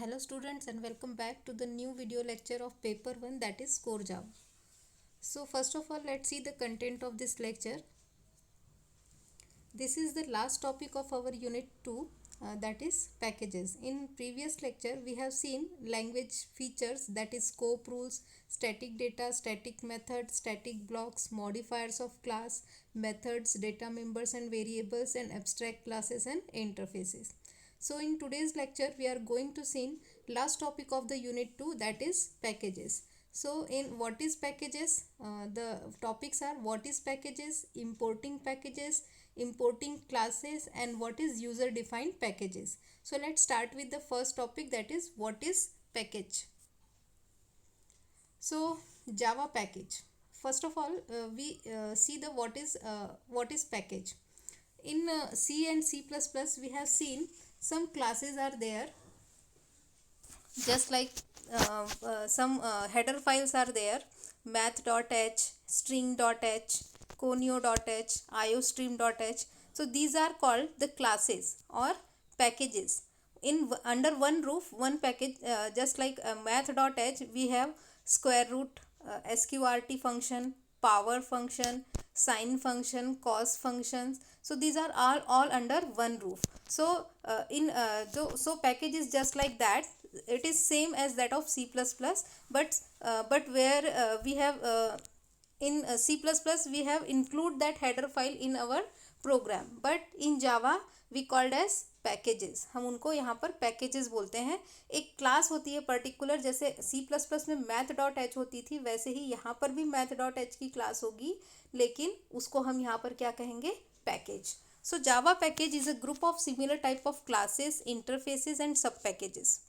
Hello students and welcome back to the new video lecture of paper 1, that is core Java. So first of all, let's see the content of this lecture. This is the last topic of our unit 2, that is packages. In previous lecture we have seen language features, that is scope rules, static data, static methods, static blocks, modifiers of class, methods, data members and variables, and abstract classes and interfaces. So in today's lecture we are going to see last topic of the unit 2, that is packages. So in what is packages, the topics are what is packages, importing classes, and what is user defined packages. So let's start with the first topic, that is what is package. So Java package. First of all, we see the what is package. In C and C++ we have seen some classes are there, just like some header files are there, math.h, string.h, conio.h, iostream.h. So these are called the classes or packages. Under one roof, one package, just like math.h, we have square root, sqrt function, power function, sine function, cos functions. So these are all under one roof. So so package is just like that. It is same as that of C++, but where we have in C++ we have include that header file in our program, but in Java we called as packages. हम उनको यहाँ पर packages बोलते हैं. एक class होती है particular, जैसे C++ में math.h होती थी, वैसे ही यहाँ पर भी math.h की क्लास होगी, लेकिन उसको हम यहाँ पर क्या कहेंगे, package. So Java package is a group of similar type of classes, interfaces and sub packages.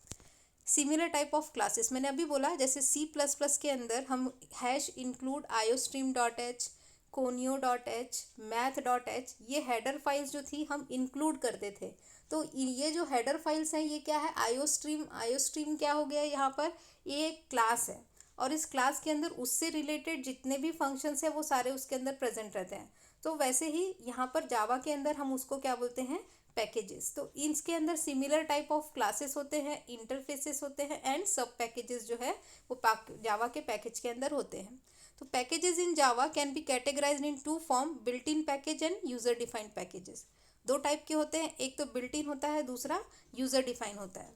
Similar type of classes मैंने अभी बोला, जैसे C++ के अंदर हम hash include iostream.h, conio.h, math.h, ये हेडर फाइल्स जो थी हम इंक्लूड करते थे. तो ये जो हेडर फाइल्स हैं ये क्या है, iostream क्या हो गया यहाँ पर, ये एक क्लास है, और इस क्लास के अंदर उससे रिलेटेड जितने भी फंक्शंस हैं वो सारे उसके अंदर प्रेजेंट रहते हैं. तो वैसे ही यहाँ पर जावा के अंदर हम उसको क्या बोलते हैं, पैकेजेस. तो इसके अंदर सिमिलर टाइप ऑफ क्लासेस होते हैं, इंटरफेसेस होते हैं, एंड सब पैकेजेस जो है वो जावा के पैकेज के अंदर होते हैं. तो packages in Java can be categorised in two form, built in package and user defined packages. दो टाइप के होते हैं, एक तो बिल्ट इन होता है, दूसरा यूजर डिफाइन होता है.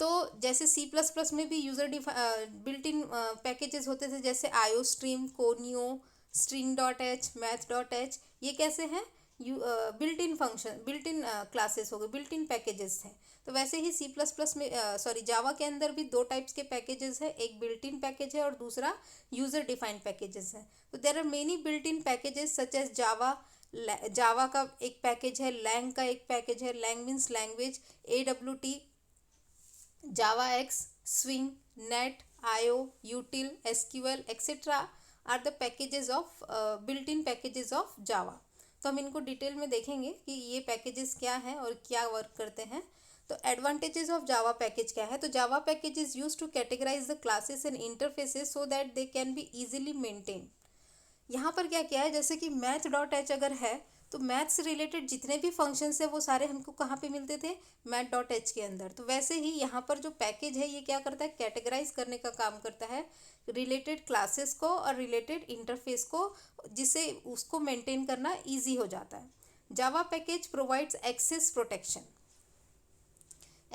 तो जैसे C++ में भी यूजर बिल्ट इन पैकेजेस होते थे, जैसे iostream, conio, string.h, math.h, ये कैसे हैं, built in function, built in classes हो गए, बिल्ट इन पैकेजेस हैं. तो वैसे ही C++ में जावा के अंदर भी दो टाइप्स के पैकेजेस हैं, एक बिल्ट इन पैकेज है और दूसरा यूजर डिफाइंड पैकेजेस है. तो there are many built in packages such as Java का एक पैकेज है, लैंग का एक पैकेज है, lang means language, AWT, JavaX, Swing, Net, IO, Util, SQL, etc. are the packages of built-in packages of Java. तो हम इनको detail में देखेंगे कि ये पैकेजेस क्या हैं और क्या वर्क करते हैं. तो एडवांटेजेस ऑफ जावा पैकेज क्या है, तो Java package is use to categorise the classes and interfaces so that they can be easily maintain. यहाँ पर क्या क्या है, जैसे कि math.h अगर है तो मैथ से रिलेटेड जितने भी फंक्शंस है वो सारे हमको कहाँ पे मिलते थे, math.h के अंदर. तो वैसे ही यहाँ पर जो पैकेज है ये क्या करता है, कैटेगराइज करने का काम करता है रिलेटेड क्लासेस को और रिलेटेड इंटरफेस को, जिससे उसको मेंटेन करना ईजी हो जाता है. Java package provides access protection.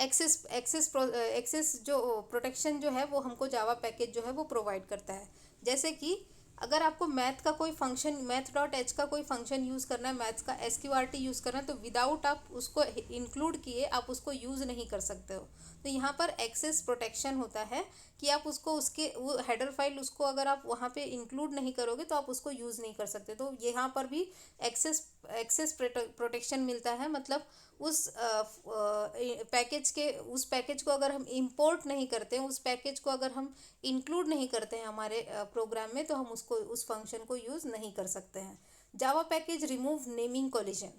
Access जो प्रोटेक्शन जो है वो हमको जावा पैकेज जो है वो प्रोवाइड करता है. जैसे कि अगर आपको मैथ का कोई फंक्शन, math.h का कोई फंक्शन यूज़ करना है, मैथ्स का sqrt यूज़ करना है, तो विदाउट आप उसको इंक्लूड किए आप उसको यूज़ नहीं कर सकते हो. तो यहाँ पर एक्सेस प्रोटेक्शन होता है कि आप उसको उसके वो हेडर फाइल उसको अगर आप वहाँ पे इंक्लूड नहीं करोगे तो आप उसको यूज़ नहीं कर सकते. तो यहाँ पर भी एक्सेस प्रोटेक्शन मिलता है. मतलब उस पैकेज को अगर हम इंपोर्ट नहीं करते हैं, उस पैकेज को अगर हम इंक्लूड नहीं करते हैं हमारे प्रोग्राम में, तो हम उसको उस फंक्शन को यूज़ नहीं कर सकते हैं. जावा पैकेज रिमूव नेमिंग कोलिजन.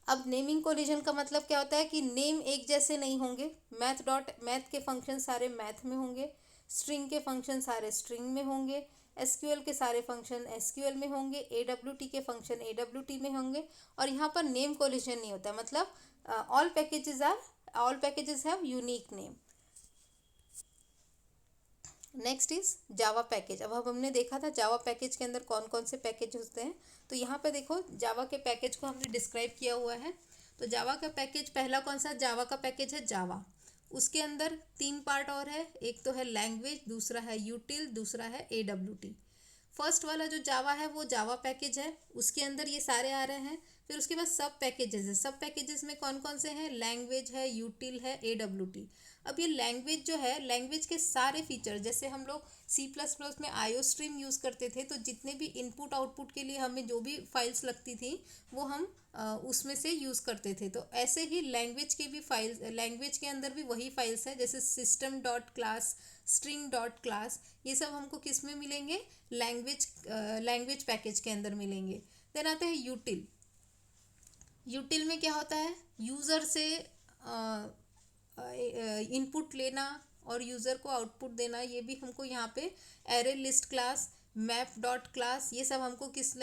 अब नेमिंग कोलिजन का मतलब क्या होता है कि नेम एक जैसे नहीं होंगे. मैथ के फंक्शन सारे मैथ में होंगे, स्ट्रिंग के फंक्शन सारे स्ट्रिंग में होंगे, एसक्यूएल के सारे फंक्शन एसक्यूएल में होंगे, एडब्ल्यूटी के फंक्शन एडब्ल्यूटी में होंगे, और यहाँ पर नेम कोलिजन नहीं होता. मतलब all packages are all packages have unique name. Next is Java package. अब हमने देखा था जावा पैकेज के अंदर कौन कौन से पैकेज होते हैं. तो यहाँ पे देखो जावा के पैकेज को हमने डिस्क्राइब किया हुआ है. तो जावा का पैकेज पहला कौन सा जावा का पैकेज है जावा. उसके अंदर 3 पार्ट और है. एक तो है लैंग्वेज, दूसरा है यूटिल, दूसरा है AWT. फर्स्ट वाला जो जावा है वो जावा पैकेज है. उसके अंदर ये सारे आ रहे हैं. फिर उसके बाद सब पैकेजेस है. सब पैकेजेस में कौन कौन से हैं? लैंग्वेज है, यूटिल है, AWT. अब ये लैंग्वेज जो है, लैंग्वेज के सारे फीचर, जैसे हम लोग C++ में आईओ स्ट्रीम यूज़ करते थे, तो जितने भी इनपुट आउटपुट के लिए हमें जो भी फाइल्स लगती थी वो हम उसमें से यूज़ करते थे. तो ऐसे ही लैंग्वेज की भी फाइल्स, लैंग्वेज के अंदर भी वही फाइल्स हैं. जैसे system dot class, string dot class, ये सब हमको किस में मिलेंगे? लैंग्वेज पैकेज के अंदर मिलेंगे. देन आता है यूटिल. यूटिल में क्या होता है? यूज़र से इनपुट लेना और यूज़र को आउटपुट देना. ये भी हमको यहाँ पे array list class, map dot class, ये सब हमको किस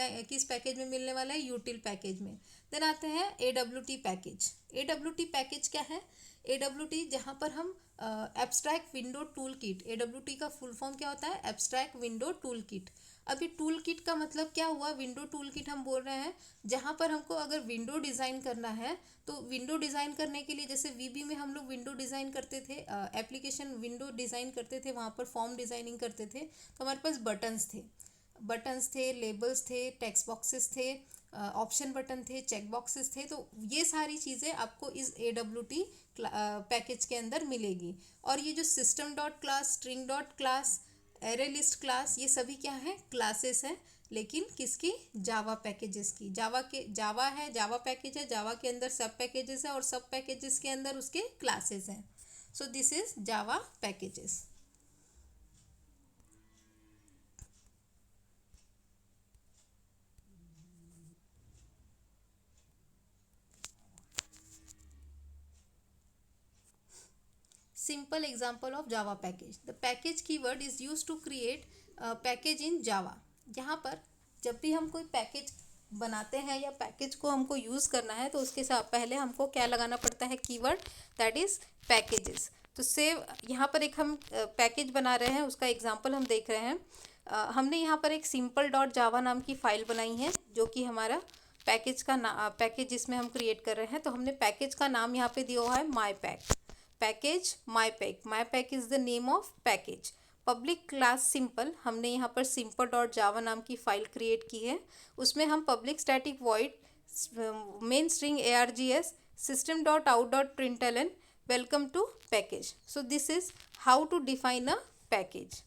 पैकेज में मिलने वाला है? यूटिल पैकेज में. देन आते हैं AWT पैकेज. AWT पैकेज क्या है? AWT जहाँ पर हम abstract window tool kit, AWT का फुल फॉर्म क्या होता है? Abstract window tool kit. अभी टूल किट का मतलब क्या हुआ? विंडो टूल किट हम बोल रहे हैं जहाँ पर हमको अगर विंडो डिज़ाइन करना है, तो विंडो डिज़ाइन करने के लिए जैसे VB में हम लोग विंडो डिज़ाइन करते थे, एप्लीकेशन विंडो डिज़ाइन करते थे, वहाँ पर फॉर्म डिज़ाइनिंग करते थे, तो हमारे पास बटन्स थे, लेबल्स थे, टेक्स्ट बॉक्सेस थे, ऑप्शन बटन थे, चेक बॉक्सेस थे. तो ये सारी चीज़ें आपको इस AWT पैकेज के अंदर मिलेगी. और ये जो system dot class, string dot class, array list class, ये सभी क्या है? क्लासेस हैं. लेकिन किसकी? जावा पैकेजेस की. जावा है, जावा पैकेज है, जावा के अंदर सब पैकेजेस है और सब पैकेजेस के अंदर उसके क्लासेस हैं. सो this is Java packages. Simple example of Java package. The package keyword is used to create a package in Java. यहाँ पर जब भी हम कोई पैकेज बनाते हैं या पैकेज को हमको यूज़ करना है, तो उसके साथ पहले हमको क्या लगाना पड़ता है? Keyword, that is packages. तो सेव यहाँ पर एक हम पैकेज बना रहे हैं, उसका एग्जांपल हम देख रहे हैं. हमने यहाँ पर एक सिंपल डॉट जावा नाम की फ़ाइल बनाई है, जो कि हमारा पैकेज का पैकेज जिसमें हम क्रिएट कर रहे हैं. तो हमने पैकेज का नाम यहाँ पे दिया हुआ है my package my pack is the name of package. Public class simple, हमने यहाँ पर सिंपल डॉट जावा नाम की फ़ाइल क्रिएट की है. उसमें हम public static void main string ARGS system dot out dot println welcome to package. So this is how to define a package.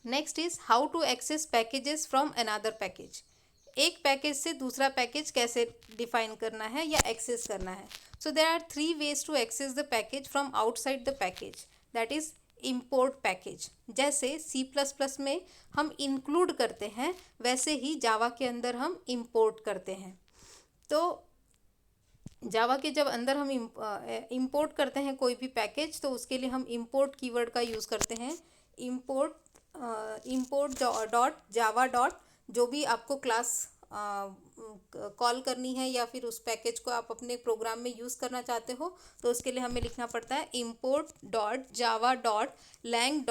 Next is how to access packages from another package. एक package से दूसरा package कैसे define करना है या access करना है. So there are 3 ways to access the package from outside the package, that is import package. जैसे C++ में हम इंक्लूड करते हैं, वैसे ही जावा के अंदर हम इम्पोर्ट करते हैं. तो जावा के जब अंदर हम इम्पोर्ट करते हैं कोई भी पैकेज, तो उसके लिए हम इम्पोर्ट कीवर्ड का यूज़ करते हैं. इम्पोर्ट डॉट जावा डॉट, जो भी आपको क्लास कॉल करनी है या फिर उस पैकेज को आप अपने प्रोग्राम में यूज़ करना चाहते हो, तो उसके लिए हमें लिखना पड़ता है import dot Java dot lang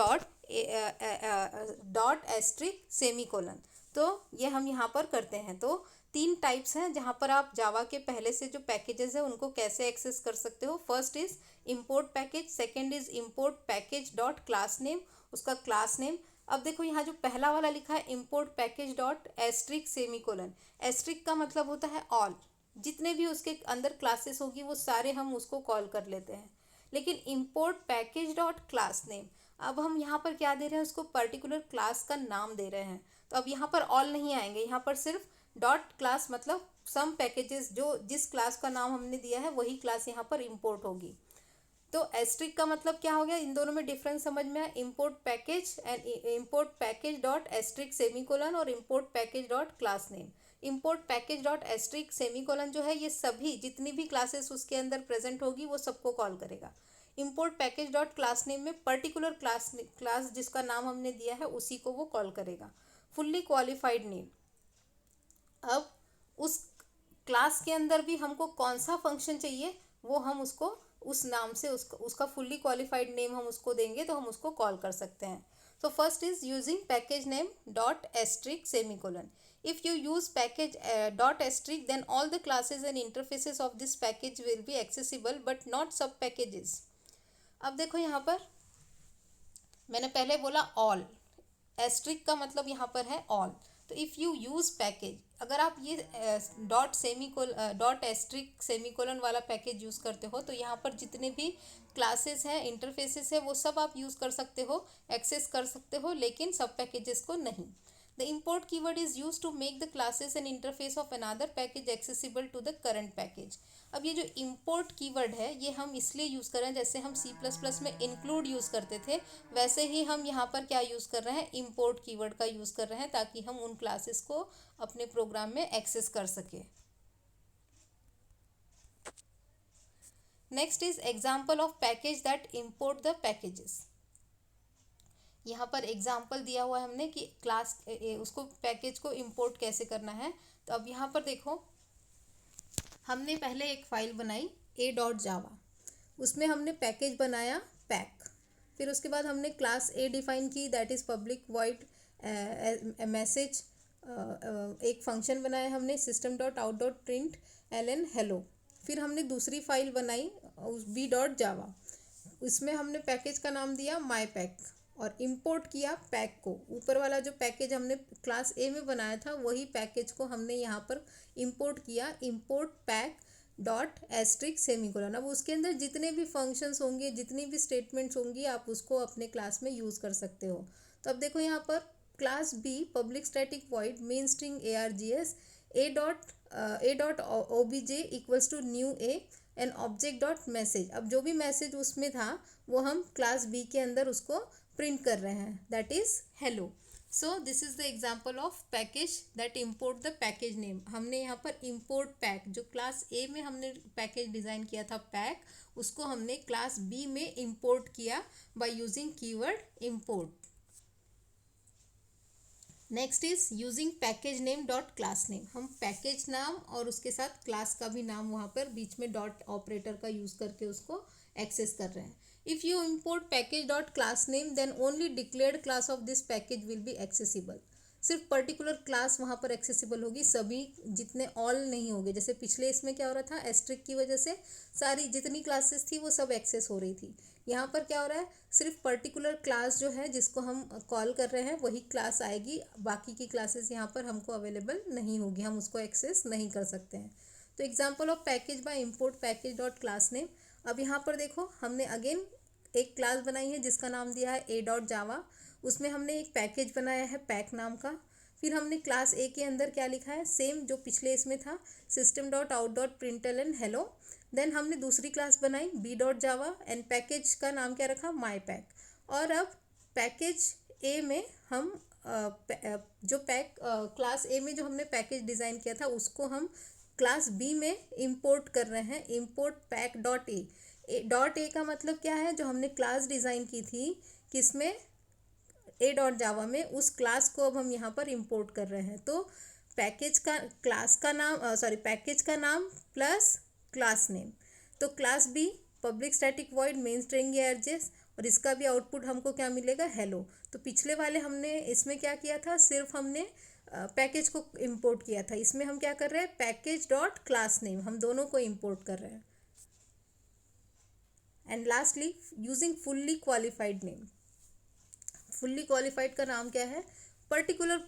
dot asterisk semicolon. तो ये हम यहाँ पर करते हैं. तो 3 टाइप्स हैं जहाँ पर आप जावा के पहले से जो पैकेजेस है उनको कैसे एक्सेस कर सकते हो. First is import package, second is import package dot class name, उसका क्लास नेम. अब देखो यहाँ जो पहला वाला लिखा है import package dot asterisk semicolon, asterisk का मतलब होता है ऑल, जितने भी उसके अंदर क्लासेस होगी वो सारे हम उसको कॉल कर लेते हैं. लेकिन import package dot class name, अब हम यहाँ पर क्या दे रहे हैं? उसको पर्टिकुलर क्लास का नाम दे रहे हैं. तो अब यहाँ पर ऑल नहीं आएंगे, यहाँ पर सिर्फ डॉट क्लास, मतलब सम पैकेजेस जो जिस क्लास का नाम हमने दिया है वही क्लास यहाँ पर इम्पोर्ट होगी. तो एस्ट्रिक का मतलब क्या हो गया? इन दोनों में डिफरेंस समझ में आया. Import package and import package dot asterisk semicolon और import package dot class name. Import package dot asterisk semicolon जो है, ये सभी जितनी भी क्लासेस उसके अंदर प्रेजेंट होगी वो सबको कॉल करेगा. Import package dot class name में पर्टिकुलर क्लास जिसका नाम हमने दिया है उसी को वो कॉल करेगा. फुल्ली क्वालिफाइड नेम, अब उस क्लास के अंदर भी हमको कौन सा फंक्शन चाहिए वो हम उसको उस नाम से उसका फुल्ली क्वालिफाइड नेम हम उसको देंगे तो हम उसको कॉल कर सकते हैं. So first is using package name dot asterisk semicolon. If you use package dot asterisk, then all the classes and interfaces of this package will be accessible but not sub packages. अब देखो यहाँ पर मैंने पहले बोला all, asterisk का मतलब यहाँ पर है ऑल. तो इफ़ यू यूज़ पैकेज, अगर आप ये डॉट एस्ट्रिक सेमीकोलन वाला पैकेज यूज़ करते हो तो यहाँ पर जितने भी क्लासेस हैं, इंटरफेसेस है, वो सब आप यूज़ कर सकते हो, एक्सेस कर सकते हो, लेकिन सब पैकेजेस को नहीं. The import keyword is used to make the classes and interface of another package accessible to the current package. अब ये जो import keyword है ये हम इसलिए यूज़ कर रहे हैं, जैसे हम C++ में include यूज़ करते थे वैसे ही हम यहाँ पर क्या यूज़ कर रहे हैं, import keyword का यूज़ कर रहे हैं ताकि हम उन क्लासेस को अपने प्रोग्राम में एक्सेस कर सकें. Next is example of package that import the packages. यहाँ पर एग्जाम्पल दिया हुआ है हमने कि क्लास उसको पैकेज को इंपोर्ट कैसे करना है. तो अब यहाँ पर देखो, हमने पहले एक फ़ाइल बनाई a.java, उसमें हमने पैकेज बनाया पैक. फिर उसके बाद हमने क्लास a डिफ़ाइन की, that is public void message. एक फंक्शन बनाया हमने system.out.println हेलो. फिर हमने दूसरी फाइल बनाई b.java, उसमें हमने पैकेज का नाम दिया माई पैक और इंपोर्ट किया पैक को. ऊपर वाला जो पैकेज हमने क्लास ए में बनाया था वही पैकेज को हमने यहाँ पर इंपोर्ट किया, import pack dot asterisk semicolon. अब उसके अंदर जितने भी फंक्शंस होंगे, जितनी भी स्टेटमेंट्स होंगी, आप उसको अपने क्लास में यूज़ कर सकते हो. तो अब देखो यहाँ पर class B public static void main string args a.obj equals to new A and object dot message. अब जो भी मैसेज उसमें था वो हम क्लास बी के अंदर उसको प्रिंट कर रहे हैं, that is hello. So this is the example of package that import the package name. हमने यहाँ पर इम्पोर्ट पैक, जो क्लास ए में हमने पैकेज डिज़ाइन किया था पैक, उसको हमने क्लास बी में इम्पोर्ट किया by using keyword import. Next is using package name dot class name. हम पैकेज नाम और उसके साथ क्लास का भी नाम वहाँ पर बीच में डॉट ऑपरेटर का यूज़ करके उसको एक्सेस कर रहे हैं. If you import package dot class name then only declared class of this package will be accessible. सिर्फ पर्टिकुलर क्लास वहाँ पर एक्सेसिबल होगी, सभी जितने ऑल नहीं होंगे. जैसे पिछले इसमें क्या हो रहा था, एस्ट्रिक की वजह से सारी जितनी क्लासेस थी वो सब एक्सेस हो रही थी. यहाँ पर क्या हो रहा है, सिर्फ पर्टिकुलर क्लास जो है जिसको हम कॉल कर रहे हैं वही क्लास आएगी, बाकी की क्लासेस यहाँ पर हमको अवेलेबल नहीं होगी, हम उसको एक्सेस नहीं कर सकते हैं. तो example of package by import package dot class name. अब यहाँ पर देखो, हमने अगेन एक क्लास बनाई है जिसका नाम दिया है a.java. उसमें हमने एक पैकेज बनाया है पैक नाम का. फिर हमने क्लास ए के अंदर क्या लिखा है, सेम जो पिछले इसमें था, system.out.println हेलो. देन हमने दूसरी क्लास बनाई b.java एंड पैकेज का नाम क्या रखा, माई पैक. और अब पैकेज ए में हम जो क्लास ए में जो हमने पैकेज डिज़ाइन किया था उसको हम क्लास बी में इंपोर्ट कर रहे हैं, import pack dot A. Dot A का मतलब क्या है, जो हमने क्लास डिज़ाइन की थी किसमें, a.java में, उस क्लास को अब हम यहाँ पर इंपोर्ट कर रहे हैं. तो पैकेज का क्लास का नाम पैकेज का नाम प्लस क्लास नेम. तो class B public static void main string args और इसका भी आउटपुट हमको क्या मिलेगा, हेलो. तो पिछले वाले हमने इसमें क्या किया था, सिर्फ हमने पैकेज को इंपोर्ट किया था. इसमें हम क्या कर रहे हैं, पैकेज डॉट क्लास नेम, हम दोनों को इंपोर्ट कर रहे हैं. And lastly using fully qualified name. Fully qualified का नाम क्या है, पर्टिकुलर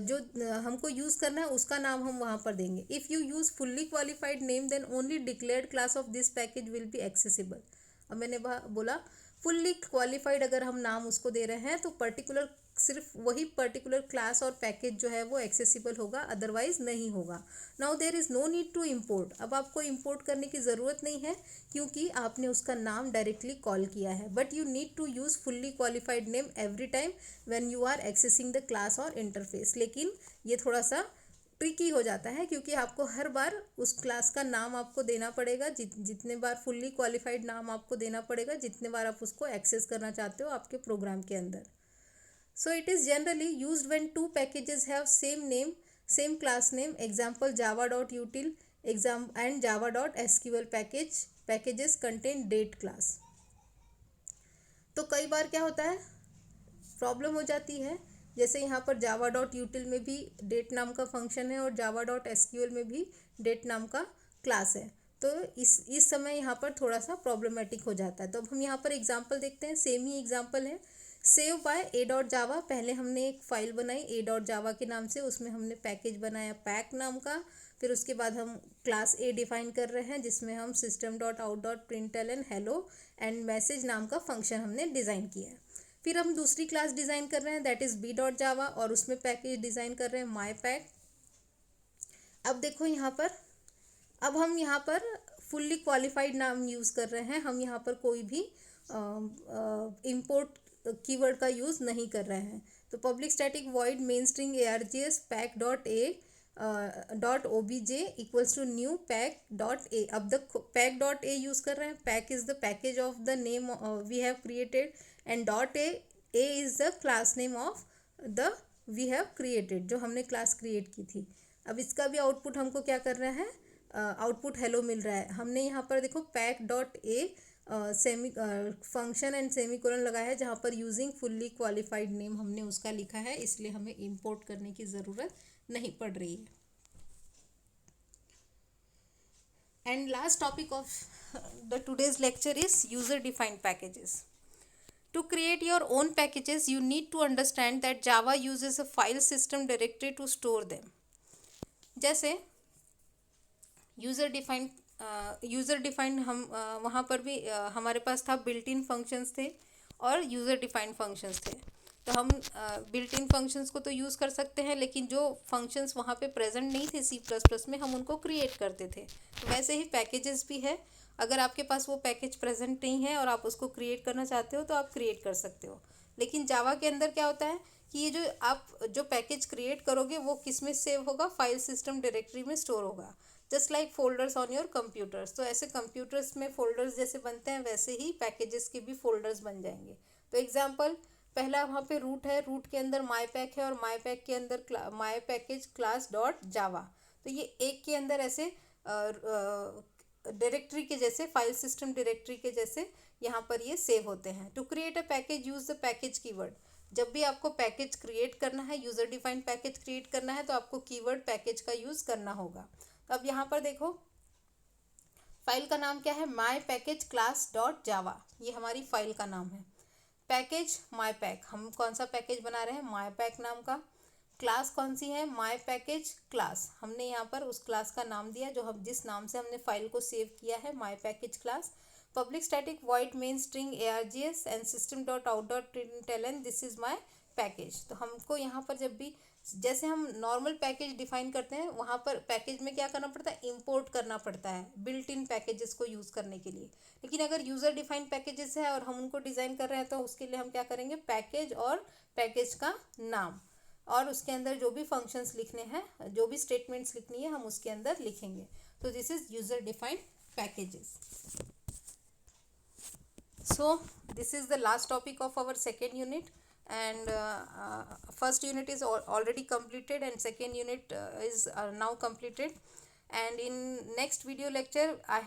जो हमको यूज़ करना है उसका नाम हम वहाँ पर देंगे. If you use fully qualified name then only declared class of this package will be accessible. अब मैंने बोला फुल्ली क्वालिफाइड अगर हम नाम उसको दे रहे हैं तो पर्टिकुलर सिर्फ वही पर्टिकुलर क्लास और पैकेज जो है वो एक्सेसिबल होगा, अदरवाइज नहीं होगा. Now there is no need to import. अब आपको इम्पोर्ट करने की ज़रूरत नहीं है क्योंकि आपने उसका नाम डायरेक्टली कॉल किया है. But you need to use fully qualified name every time when you are accessing the class और इंटरफेस. लेकिन ये थोड़ा सा ट्रिकी हो जाता है क्योंकि आपको हर बार उस क्लास का नाम आपको देना पड़ेगा, जितने बार फुल्ली क्वालिफाइड नाम आपको देना पड़ेगा जितने बार आप उसको एक्सेस करना चाहते हो आपके प्रोग्राम के अंदर. So it is generally used when two packages have same name, same class name. Example java.util exam and java.sql packages contain date class। तो कई बार क्या होता है, प्रॉब्लम हो जाती है, जैसे यहाँ पर जावा डॉट यूटिल में भी डेट नाम का फंक्शन है और जावा डॉट एसक्यूएल में भी डेट नाम का क्लास है। तो इस समय यहाँ पर थोड़ा सा प्रॉब्लमेटिक हो जाता है। तो अब हम यहाँ पर एग्जांपल देखते हैं, सेम ही एग्जांपल है। Save by A dot Java, पहले हमने एक फाइल बनाई ए डॉट जावा के नाम से, उसमें हमने पैकेज बनाया पैक नाम का। फिर उसके बाद हम क्लास ए डिफाइन कर रहे हैं जिसमें हम system dot out dot println hello and message नाम का फंक्शन हमने डिज़ाइन किया है। फिर हम दूसरी क्लास डिज़ाइन कर रहे हैं that is B dot Java, और उसमें पैकेज डिज़ाइन कर रहे हैं माई पैक। अब देखो यहाँ पर, अब हम यहाँ पर फुल्ली क्वालिफाइड नाम यूज़ कर रहे हैं, हम यहाँ पर कोई भी इंपोर्ट कीवर्ड का यूज़ नहीं कर रहे हैं। तो public static void main string args pack dot A dot obj equals to new pack dot A. अब the pack dot A use कर रहे हैं, pack is the package of the name we have created and dot A is the class name of the we have created, जो हमने class create की थी। अब इसका भी आउटपुट हमको क्या कर रहा है, आउटपुट हेलो मिल रहा है। हमने यहाँ पर देखो pack dot a semi function and semi colon लगाया है, जहाँ पर यूजिंग फुल्ली क्वालिफाइड नेम हमने उसका लिखा है, इसलिए हमें इंपोर्ट करने की ज़रूरत नहीं पड़ रही है। And last topic of the today's lecture is user defined packages. To create your own packages, you need to understand that Java uses a file system directory to store them. जैसे user defined हम वहाँ पर भी हमारे पास था built in functions थे और user defined functions थे। तो हम बिल्ट इन फंक्शंस को तो यूज़ कर सकते हैं, लेकिन जो फंक्शंस वहाँ पे प्रेजेंट नहीं थे C++ में, हम उनको क्रिएट करते थे। तो वैसे ही पैकेजेस भी है, अगर आपके पास वो पैकेज प्रेजेंट नहीं है और आप उसको क्रिएट करना चाहते हो तो आप क्रिएट कर सकते हो। लेकिन जावा के अंदर क्या होता है कि ये जो आप जो पैकेज क्रिएट करोगे वो किस में सेव होगा, फाइल सिस्टम डायरेक्टरी में स्टोर होगा, just like folders on your computers. तो ऐसे कंप्यूटर्स में फोल्डर्स जैसे बनते हैं, वैसे ही पैकेजेस के भी फोल्डर्स बन जाएंगे। तो एग्जाम्पल, पहला वहाँ पे रूट है, रूट के अंदर माई पैक है और माई पैक के अंदर माई पैकेज क्लास डॉट जावा। तो ये एक के अंदर ऐसे डायरेक्टरी के जैसे, फाइल सिस्टम डायरेक्टरी के जैसे यहाँ पर ये सेव होते हैं। To create a package use the package keyword. जब भी आपको पैकेज क्रिएट करना है, यूज़र डिफाइंड पैकेज क्रिएट करना है, तो आपको कीवर्ड पैकेज का यूज़ करना होगा। तो अब यहाँ पर देखो, फाइल का नाम क्या है, माई पैकेज क्लास डॉट जावा, ये हमारी फाइल का नाम है। पैकेज माई पैक, हम कौन सा पैकेज बना रहे हैं, माई पैक नाम का। क्लास कौन सी है, माई पैकेज क्लास, हमने यहाँ पर उस क्लास का नाम दिया जो हम जिस नाम से हमने फाइल को सेव किया है, my package class. Public static void main string args and system dot out dot println this is my package. तो हमको यहाँ पर जब भी, जैसे हम नॉर्मल पैकेज डिफाइन करते हैं, वहाँ पर पैकेज में क्या करना पड़ता है, इंपोर्ट करना पड़ता है बिल्ट इन पैकेजेस को यूज़ करने के लिए। लेकिन अगर यूज़र डिफाइंड पैकेजेस है और हम उनको डिज़ाइन कर रहे हैं, तो उसके लिए हम क्या करेंगे, पैकेज और पैकेज का नाम और उसके अंदर जो भी फंक्शंस लिखने हैं, जो भी स्टेटमेंट्स लिखनी है, हम उसके अंदर लिखेंगे। तो this is user defined packages. So this is the last topic of our second unit, and first unit is already completed and second unit is now completed. And in next video lecture I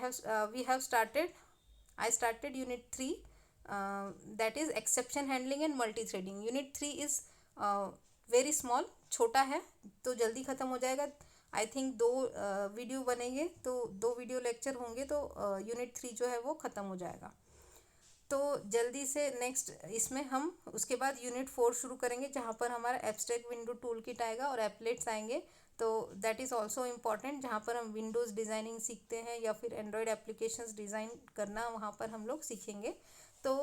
started unit 3, that is exception handling and multi-threading. Unit 3 is very small, छोटा है, तो जल्दी ख़त्म हो जाएगा। I think 2 video बनेंगे, तो 2 video lecture होंगे, तो यूनिट 3 जो है वो ख़त्म हो जाएगा। तो जल्दी से नेक्स्ट इसमें हम उसके बाद यूनिट 4 शुरू करेंगे, जहाँ पर हमारा एब्स्ट्रैक्ट विंडो टूल किट आएगा और एप्लेट्स आएंगे। तो दैट इज़ ऑल्सो इम्पॉर्टेंट, जहाँ पर हम विंडोज़ डिज़ाइनिंग सीखते हैं या फिर एंड्रॉयड एप्लीकेशंस डिज़ाइन करना, वहाँ पर हम लोग सीखेंगे। तो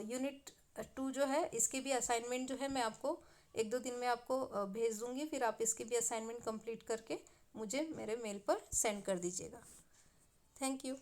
यूनिट 2 जो है, इसके भी असाइनमेंट जो है मैं आपको 1-2 दिन में आपको भेज दूँगी, फिर आप इसके भी असाइनमेंट कंप्लीट करके मुझे मेरे मेल पर सेंड कर दीजिएगा। Thank you.